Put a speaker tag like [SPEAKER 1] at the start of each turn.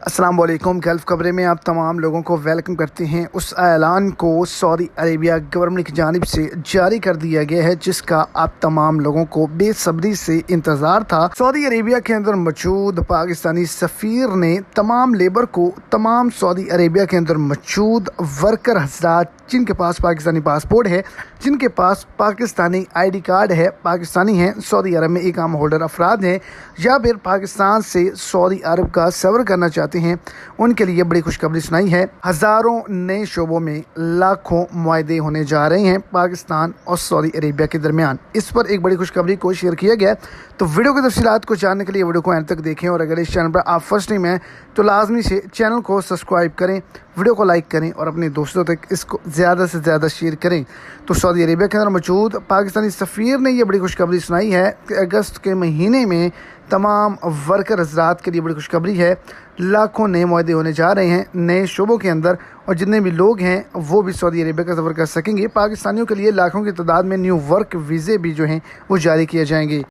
[SPEAKER 1] अस्सलाम वालेकुम। गल्फ़ खबरें में आप तमाम लोगों को वेलकम करते हैं। उस ऐलान को सऊदी अरेबिया गवर्नमेंट की जानिब से जारी कर दिया गया है जिसका आप तमाम लोगों को बेसब्री से इंतज़ार था। सऊदी अरेबिया के अंदर मौजूद पाकिस्तानी सफ़ीर ने तमाम लेबर को, तमाम सऊदी अरेबिया के अंदर मौजूद वर्कर हज़रात जिनके पास पाकिस्तानी पासपोर्ट है, जिनके पास पाकिस्तानी ID कार्ड है, पाकिस्तानी हैं, सऊदी अरब में इकाम होल्डर अफराद हैं या फिर पाकिस्तान से सऊदी अरब का सफ़र करना चाहते हैं, उनके लिए बड़ी खुशखबरी सुनाई है। हज़ारों नए शोबों में लाखों मुआहदे होने जा रहे हैं पाकिस्तान और सऊदी अरेबिया के दरमियान। इस पर एक बड़ी खुशखबरी को शेयर किया गया, तो वीडियो की तफसीलात को जानने के लिए वीडियो को एंड तक देखें। और अगर इस चैनल पर आप फर्स्ट टाइम हैं तो लाजमी से चैनल को सब्सक्राइब करें, वीडियो को लाइक करें और अपने दोस्तों तक इसको ज़्यादा से ज़्यादा शेयर करें। तो सऊदी अरेबिया के अंदर मौजूद पाकिस्तानी सफ़ीर ने यह बड़ी खुशखबरी सुनाई है कि अगस्त के महीने में तमाम वर्कर हज़रात के लिए बड़ी खुशखबरी है। लाखों नए मुआहदे होने जा रहे हैं नए शोबों के अंदर, और जितने भी लोग हैं वो भी सऊदी अरेबिया का सफ़र कर सकेंगे। पाकिस्तानियों के लिए लाखों की तादाद में न्यू वर्क वीज़े भी जो हैं वो जारी किए जाएंगे।